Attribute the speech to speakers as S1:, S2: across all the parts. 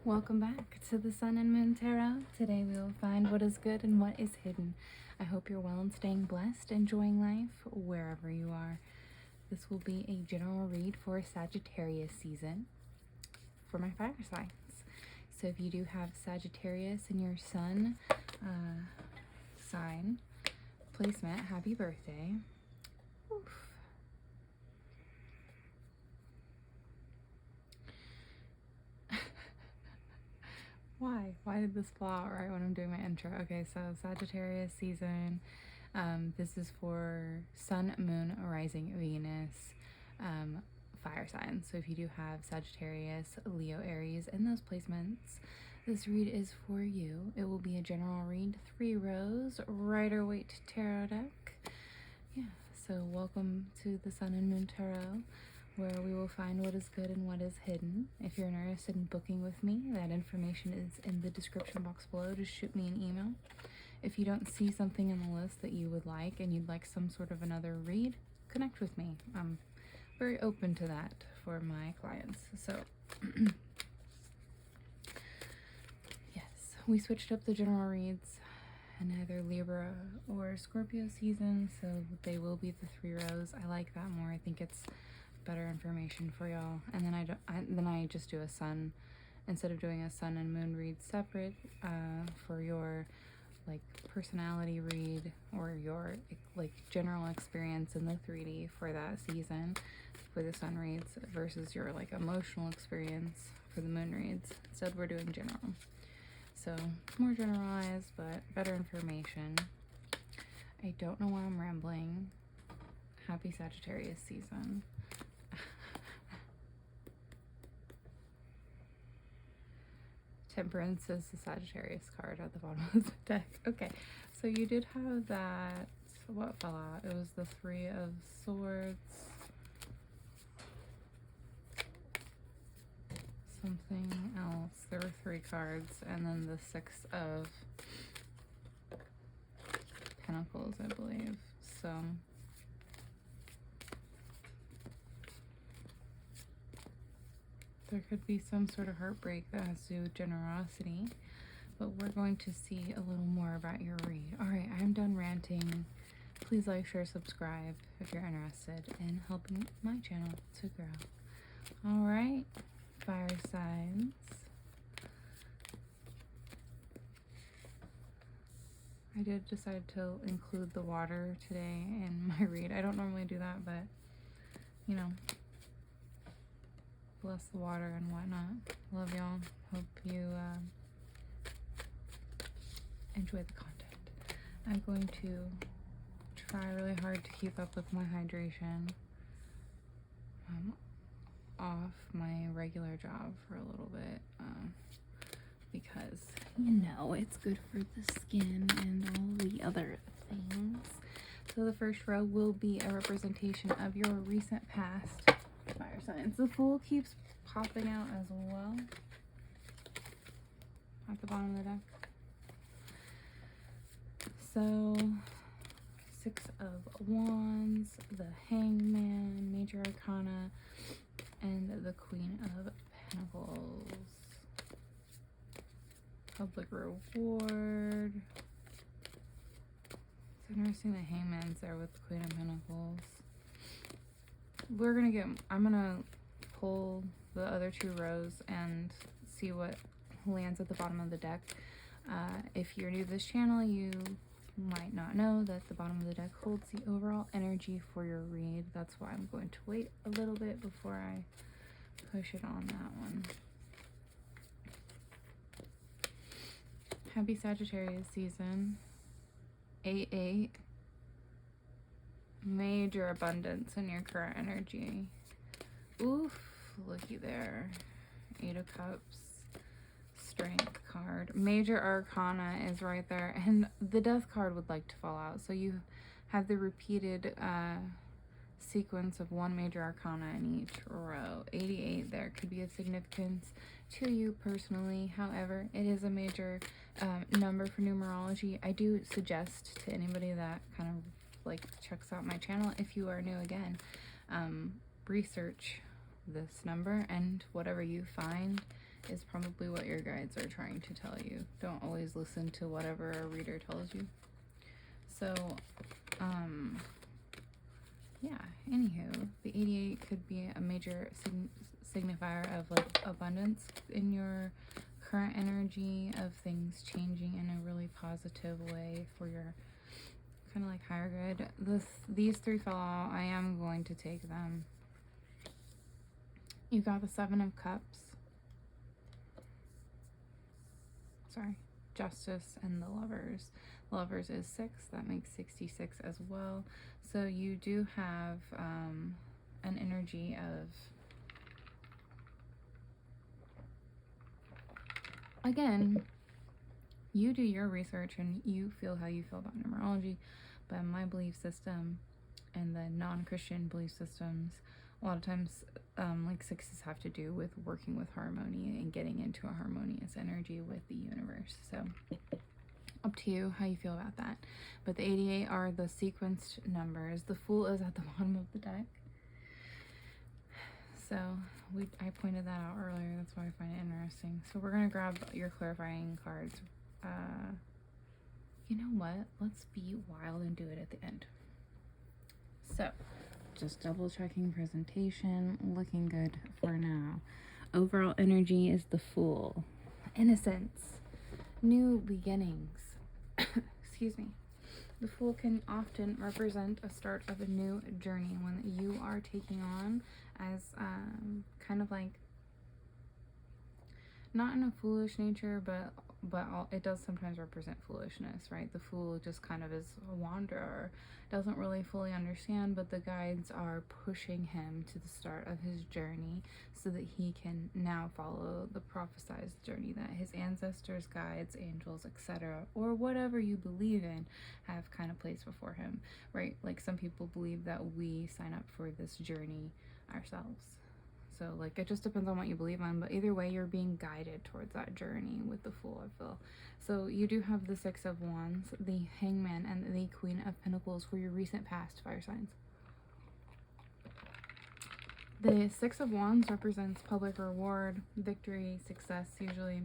S1: Welcome back to the Sun and Moon Tarot. Today we will find what is good and what is hidden. I hope you're well and staying blessed, enjoying life wherever you are. This will be a general read for Sagittarius season for my fire signs. So if you do have Sagittarius in your sun sign placement, happy birthday. Oof. Why did this fall out right when I'm doing my intro? Okay, so Sagittarius season. This is for Sun, Moon, Rising, Venus, fire signs. So if you do have Sagittarius, Leo, Aries in those placements, this read is for you. It will be a general read, 3 rows, Rider-Waite Tarot deck. Yeah, so welcome to the Sun and Moon Tarot, where we will find what is good and what is hidden. If you're interested in booking with me, that information is in the description box below. Just shoot me an email. If you don't see something in the list that you would like and you'd like some sort of another read, connect with me. I'm very open to that for my clients. So yes, we switched up the general reads in either Libra or Scorpio season, so they will be the 3 rows. I like that more. I think it's better information for y'all. And then I just do a sun instead of doing a sun and moon read separate for your like personality read or your like general experience in the 3D for that season for the sun reads versus your like emotional experience for the moon reads. Instead we're doing general, so more generalized but better information. I don't know why I'm rambling. Happy Sagittarius season. Temperance is the Sagittarius card at the bottom of the deck. Okay, so you did have that. What fell out? It was the 3 of Swords. Something else. There were 3 cards, and then the 6 of Pentacles, I believe. So there could be some sort of heartbreak that has to do with generosity, but we're going to see a little more about your read. All right, I'm done ranting. Please like, share, subscribe if you're interested in helping my channel to grow. All right, fire signs. I did decide to include the water today in my read. I don't normally do that, but you know, bless the water and whatnot. Love y'all. Hope you enjoy the content. I'm going to try really hard to keep up with my hydration. I'm off my regular job for a little bit because you know it's good for the skin and all the other things. So the first row will be a representation of your recent past fire signs. The Fool keeps popping out as well at the bottom of the deck. So 6 of Wands, the Hangman, Major Arcana, and the Queen of Pentacles. Public Reward. It's interesting the Hangman's there with the Queen of Pentacles. I'm gonna pull the other 2 rows and see what lands at the bottom of the deck. If you're new to this channel, you might not know that the bottom of the deck holds the overall energy for your read. That's why I'm going to wait a little bit before I push it on that one. Happy Sagittarius season. 8-8. Major abundance in your current energy. Oof, looky there. 8 of Cups. Strength card. Major Arcana is right there, and the Death card would like to fall out. So you have the repeated sequence of 1 Major Arcana in each row. 88 there could be of significance to you personally. However, it is a major number for numerology. I do suggest to anybody that kind of like checks out my channel, if you are new again, research this number, and whatever you find is probably what your guides are trying to tell you. Don't always listen to whatever a reader tells you. So, yeah, anywho, the 88 could be a major signifier of like abundance in your current energy, of things changing in a really positive way for your kind of like higher good. These three fell out. I am going to take them. You got the 7 of Cups. Sorry. Justice and the Lovers. The Lovers is 6. That makes 66 as well. So you do have an energy of, again, you do your research and you feel how you feel about numerology, but my belief system and the non-Christian belief systems, a lot of times like 6s have to do with working with harmony and getting into a harmonious energy with the universe. So up to you how you feel about that. But the 88 are the sequenced numbers. The Fool is at the bottom of the deck. So I pointed that out earlier. That's why I find it interesting. So we're going to grab your clarifying cards. You know what? Let's be wild and do it at the end. So just double checking presentation. Looking good for now. Overall energy is the Fool. Innocence. New beginnings. Excuse me. The Fool can often represent a start of a new journey, one that you are taking on as kind of like, not in a foolish nature, but it does sometimes represent foolishness, right? The Fool just kind of is a wanderer, doesn't really fully understand, but the guides are pushing him to the start of his journey so that he can now follow the prophesized journey that his ancestors, guides, angels, etc., or whatever you believe in, have kind of placed before him, right? Like some people believe that we sign up for this journey ourselves. So, like, it just depends on what you believe on. But either way, you're being guided towards that journey with the Fool, I feel. So, you do have the 6 of Wands, the Hangman, and the Queen of Pentacles for your recent past fire signs. The 6 of Wands represents public reward, victory, success, usually.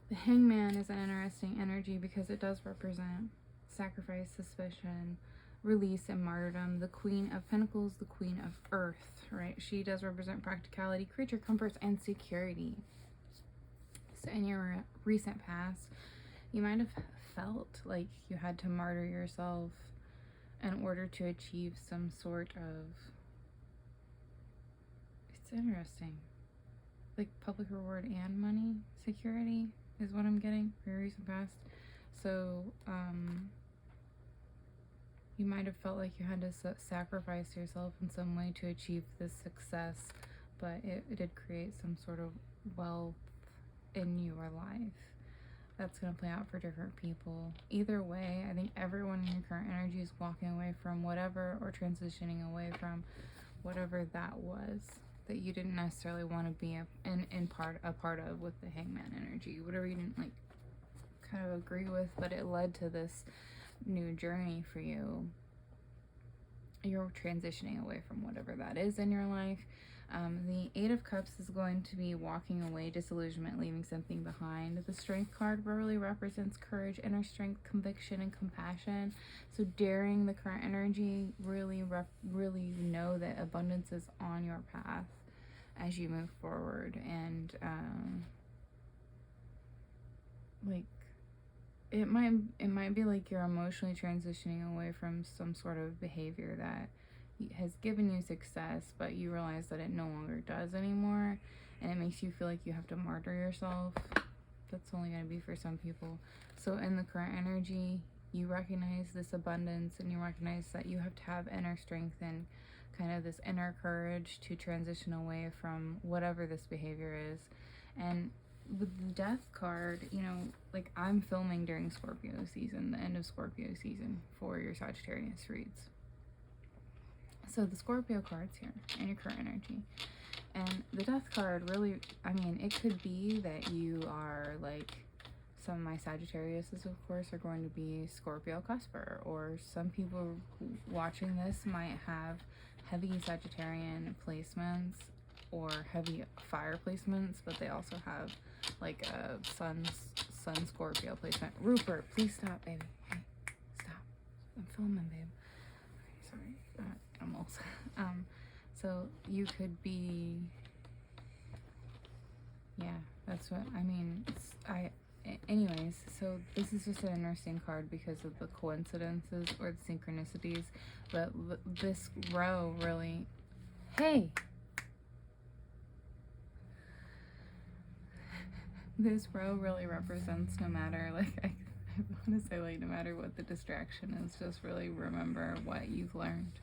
S1: The Hangman is an interesting energy because it does represent sacrifice, suspicion, release, and martyrdom. The Queen of Pentacles, the Queen of Earth, right? She does represent practicality, creature comforts, and security. So in your recent past, you might have felt like you had to martyr yourself in order to achieve some sort of, it's interesting, like public reward and money, security is what I'm getting for your recent past. So, you might have felt like you had to sacrifice yourself in some way to achieve this success, but it did create some sort of wealth in your life. That's going to play out for different people. Either way, I think everyone in your current energy is walking away from whatever, or transitioning away from whatever that was that you didn't necessarily want to be a part of with the Hangman energy. Whatever you didn't like kind of agree with, but it led to this new journey for you. You're transitioning away from whatever that is in your life. The 8 of Cups is going to be walking away, disillusionment, leaving something behind. The Strength card really represents courage, inner strength, conviction, and compassion. So daring the current energy, really know that abundance is on your path as you move forward. And like, it might be like you're emotionally transitioning away from some sort of behavior that has given you success, but you realize that it no longer does anymore, and it makes you feel like you have to martyr yourself. That's only going to be for some people. So in the current energy, you recognize this abundance, and you recognize that you have to have inner strength and kind of this inner courage to transition away from whatever this behavior is. And with the Death card, you know, like I'm filming during Scorpio season, the end of Scorpio season for your Sagittarius reads. So the Scorpio card's here in your current energy. And the Death card really, I mean, it could be that you are like, some of my Sagittariuses, of course, are going to be Scorpio cusper, or some people watching this might have heavy Sagittarian placements or heavy fire placements, but they also have like a sun Scorpio placement. Rupert, please stop, baby. Hey, stop. I'm filming, babe. Okay, sorry. Animals. So you could be, yeah, that's what I mean. Anyways, so this is just an interesting card because of the coincidences or the synchronicities, but this row really, hey, this row really represents no matter, like, I want to say, like, no matter what the distraction is, just really remember what you've learned.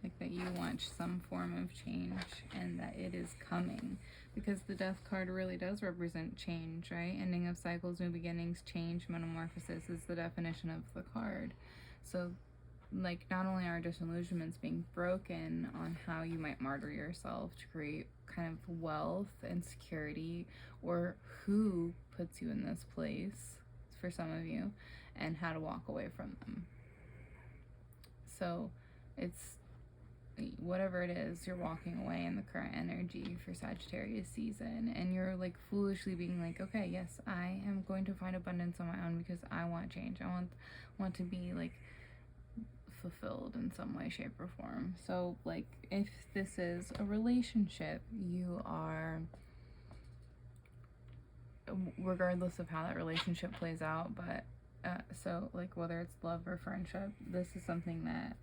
S1: Like, that you want some form of change and that it is coming. Because the Death card really does represent change, right? Ending of cycles, new beginnings, change, metamorphosis is the definition of the card. So, like, not only are disillusionments being broken on how you might martyr yourself to create kind of wealth and security, or who puts you in this place for some of you, and how to walk away from them. So, it's whatever it is, you're walking away in the current energy for Sagittarius season, and you're like foolishly being like, okay, yes, I am going to find abundance on my own because I want change. I want to be like fulfilled in some way, shape, or form. So like if this is a relationship, you are, regardless of how that relationship plays out, but so like whether it's love or friendship, this is something that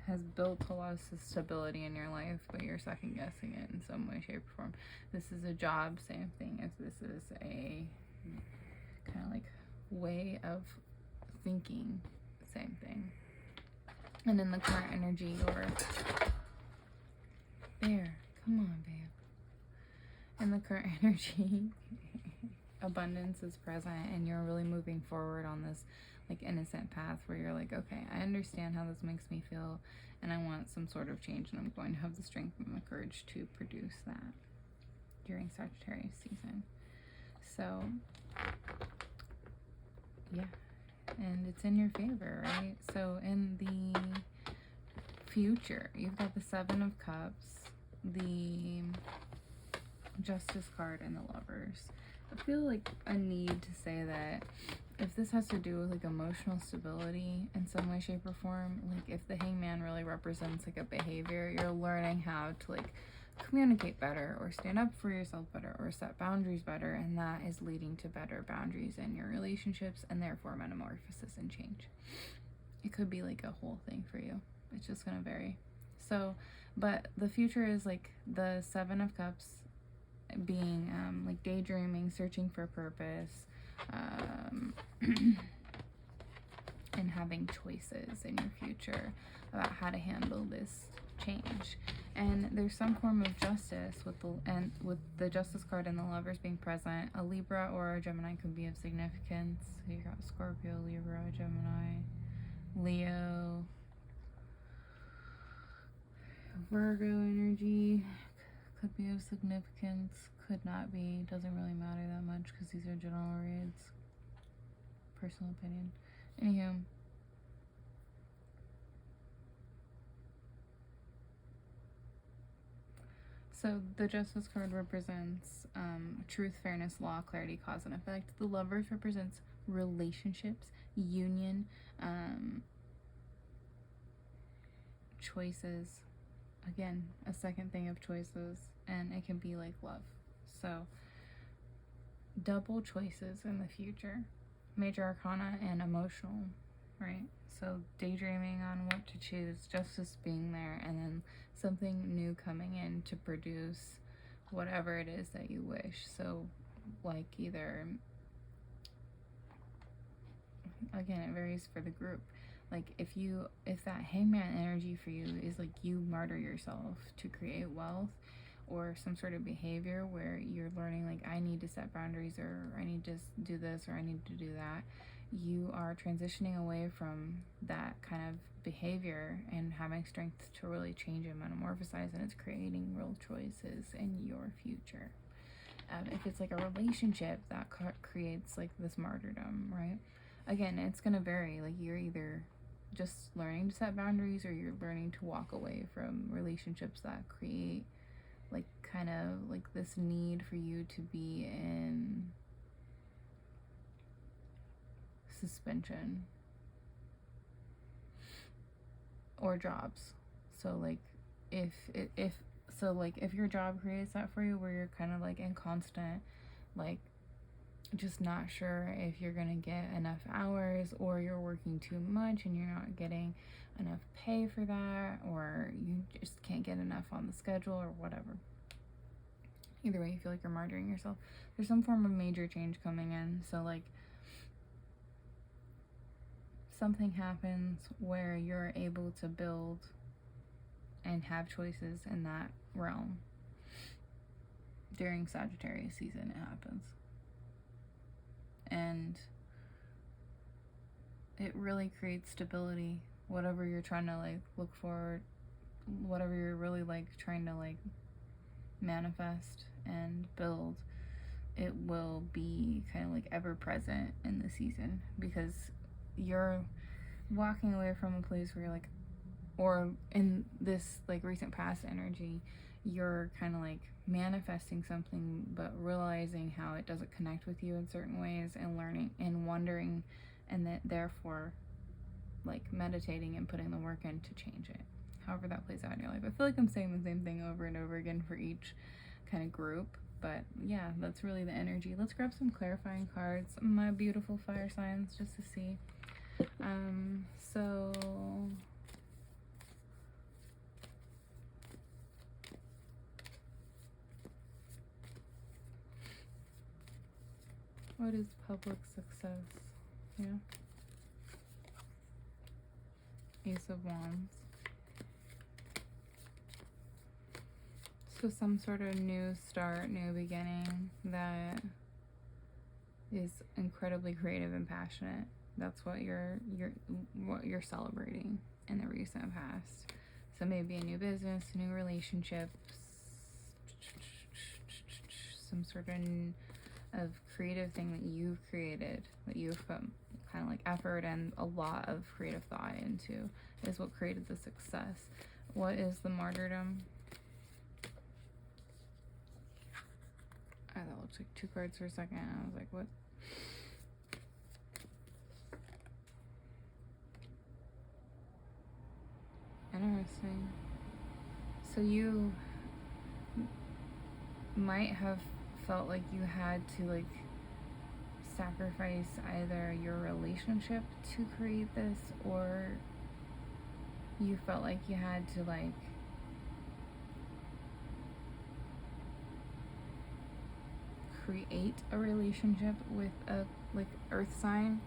S1: has built a lot of stability in your life, but you're second guessing it in some way, shape, or form. This is a job, same thing as this is a kind of like way of thinking, same thing. And in the current energy, you're there. Come on, babe. In the current energy, abundance is present, and you're really moving forward on this like innocent path where you're like, okay, I understand how this makes me feel, and I want some sort of change, and I'm going to have the strength and the courage to produce that during Sagittarius season. So yeah, and it's in your favor, right? So in the future, you've got the Seven of Cups, the Justice card, and the Lovers. I feel like a need to say that if this has to do with like emotional stability in some way, shape, or form, like if the Hangman really represents like a behavior, you're learning how to like communicate better or stand up for yourself better or set boundaries better, and that is leading to better boundaries in your relationships and therefore metamorphosis and change. It could be like a whole thing for you. It's just gonna vary. So, but the future is like the Seven of Cups being like daydreaming, searching for purpose, and having choices in your future about how to handle this change. And there's some form of justice with the Justice card and the Lovers being present. A Libra or a Gemini could be of significance. So you got Scorpio, Libra, Gemini, Leo, Virgo energy could be of significance, could not be, doesn't really matter that much because these are general reads, personal opinion. Anywho, so the Justice card represents truth, fairness, law, clarity, cause, and effect. The Lovers represents relationships, union, choices. Again, a second thing of choices, and it can be like love. So double choices in the future, major arcana and emotional, right? So daydreaming on what to choose, justice being there, and then something new coming in to produce whatever it is that you wish. So like either, again, it varies for the group. Like if that Hangman energy for you is like you martyr yourself to create wealth, or some sort of behavior where you're learning like I need to set boundaries, or I need to do this, or I need to do that, you are transitioning away from that kind of behavior and having strength to really change and metamorphosize, and it's creating real choices in your future. If it's like a relationship, that creates like this martyrdom, right? Again, it's gonna vary. Like you're either just learning to set boundaries, or you're learning to walk away from relationships that create like kind of like this need for you to be in suspension or jobs. So like if your job creates that for you, where you're kind of like in constant, like just not sure if you're gonna get enough hours, or you're working too much and you're not getting enough pay for that, or you just can't get enough on the schedule or whatever. Either way, you feel like you're martyring yourself. There's some form of major change coming in. So like something happens where you're able to build and have choices in that realm. During Sagittarius season, it happens. And it really creates stability. Whatever you're trying to like look forward, whatever you're really like trying to like manifest and build, it will be kind of like ever present in the season, because you're walking away from a place where you're like, or in this like recent past energy, you're kind of like manifesting something but realizing how it doesn't connect with you in certain ways, and learning and wondering, and that therefore like meditating and putting the work in to change it. However that plays out in your life. I feel like I'm saying the same thing over and over again for each kind of group, but yeah, that's really the energy. Let's grab some clarifying cards, my beautiful fire signs, just to see. So what is public success? Yeah. Ace of Wands. So some sort of new start, new beginning that is incredibly creative and passionate. That's what you're celebrating in the recent past. So maybe a new business, new relationships, some sort of creative thing that you've created, that you've put kind of like effort and a lot of creative thought into, is what created the success. What is the martyrdom? Oh, that looks like 2 cards for a second. I was like, what? Interesting. So you might have felt like you had to like sacrifice either your relationship to create this, or you felt like you had to like create a relationship with a like earth sign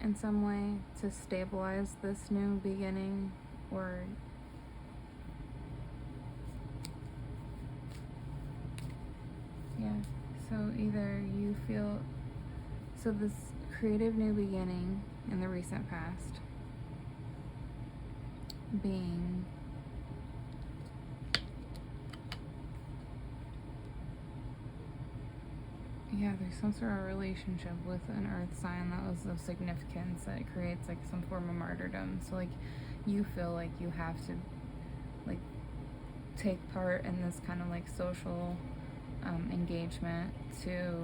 S1: in some way to stabilize this new beginning, or yeah. So either you feel, so this creative new beginning in the recent past being there's some sort of relationship with an earth sign that was of significance, that it creates like some form of martyrdom. So like you feel like you have to like take part in this kind of like social engagement to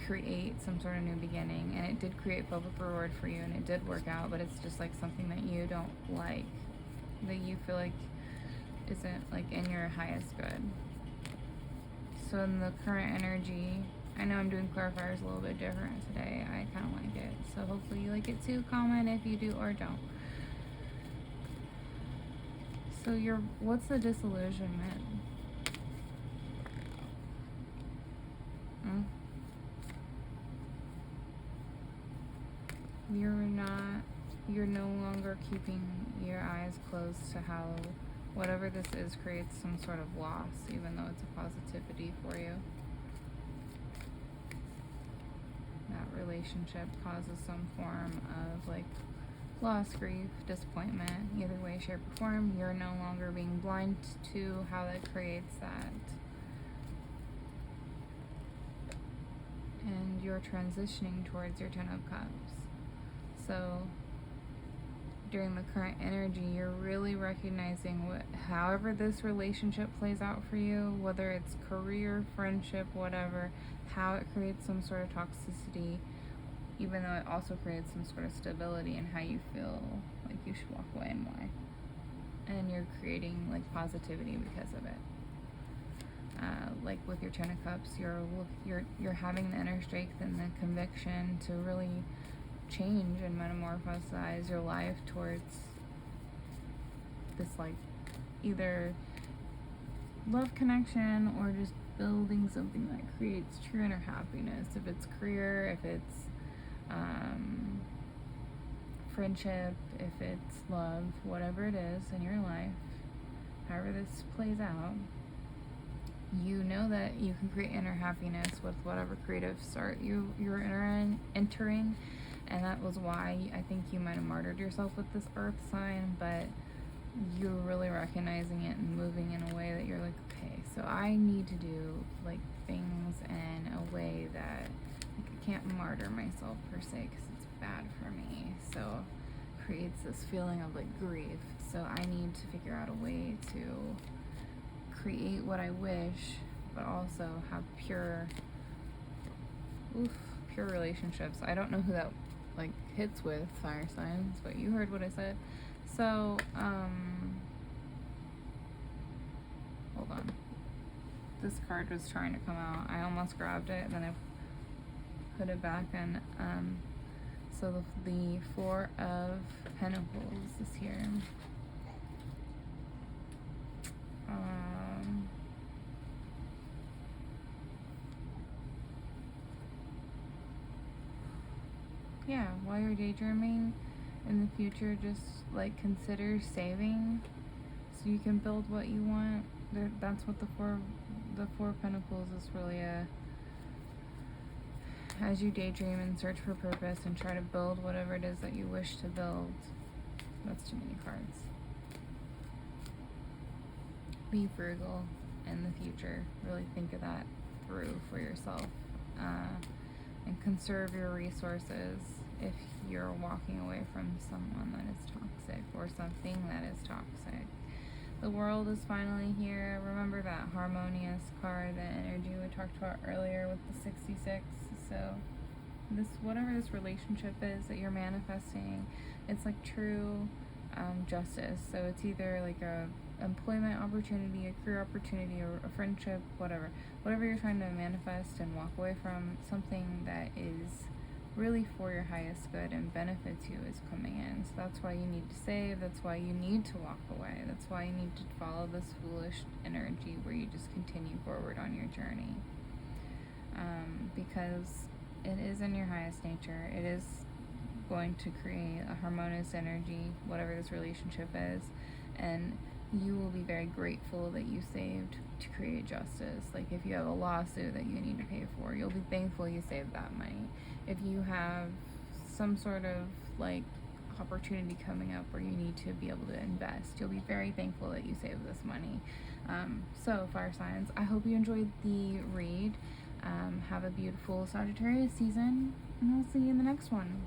S1: create some sort of new beginning, and it did create public reward for you, and it did work out, but it's just like something that you don't like, that you feel like isn't like in your highest good. So in the current energy, I know I'm doing clarifiers a little bit different today. I kind of like it, so hopefully you like it too. Comment if you do or don't. So what's the disillusionment? You're no longer keeping your eyes closed to how whatever this is creates some sort of loss, even though it's a positivity for you. That relationship causes some form of like loss, grief, disappointment, either way, shape, or form. You're no longer being blind to how that creates that. And you're transitioning towards your 10 of Cups. So during the current energy, you're really recognizing however this relationship plays out for you, whether it's career, friendship, whatever, how it creates some sort of toxicity, even though it also creates some sort of stability in how you feel like you should walk away and why. And you're creating like positivity because of it. Like with your Ten of Cups, you're having the inner strength and the conviction to really change and metamorphosize your life towards this like either love connection or just building something that creates true inner happiness. If it's career, if it's friendship, if it's love, whatever it is in your life, however this plays out, you know that you can create inner happiness with whatever creative start you're entering. And that was why I think you might have martyred yourself with this earth sign, but you're really recognizing it and moving in a way that you're like, okay, so I need to do like things in a way that like, I can't martyr myself per se because it's bad for me. So it creates this feeling of like grief. So I need to figure out a way to create what I wish, but also have pure relationships. I don't know who that like hits with, fire signs, but you heard what I said. So hold on, this card was trying to come out. I almost grabbed it and then I put it back, and so the Four of Pentacles is here. Yeah, while you're daydreaming in the future, just like consider saving so you can build what you want. That's what the Four of Pentacles is really as you daydream and search for purpose and try to build whatever it is that you wish to build. That's too many cards. Be frugal in the future. Really think of that through for yourself. And conserve your resources if you're walking away from someone that is toxic or something that is toxic. The World is finally here. Remember that harmonious card, the energy we talked about earlier with the 66. So this, whatever this relationship is that you're manifesting, it's like true justice. So it's either like a employment opportunity, a career opportunity, or a friendship, whatever you're trying to manifest and walk away from, something that is really for your highest good and benefits you is coming in. So that's why you need to save, that's why you need to walk away, that's why you need to follow this foolish energy where you just continue forward on your journey, because it is in your highest nature. It is going to create a harmonious energy, whatever this relationship is, and you will be very grateful that you saved to create justice. Like if you have a lawsuit that you need to pay for, you'll be thankful you saved that money. If you have some sort of like opportunity coming up where you need to be able to invest, you'll be very thankful that you saved this money. So fire signs, I hope you enjoyed the read. Have a beautiful Sagittarius season, and I'll see you in the next one.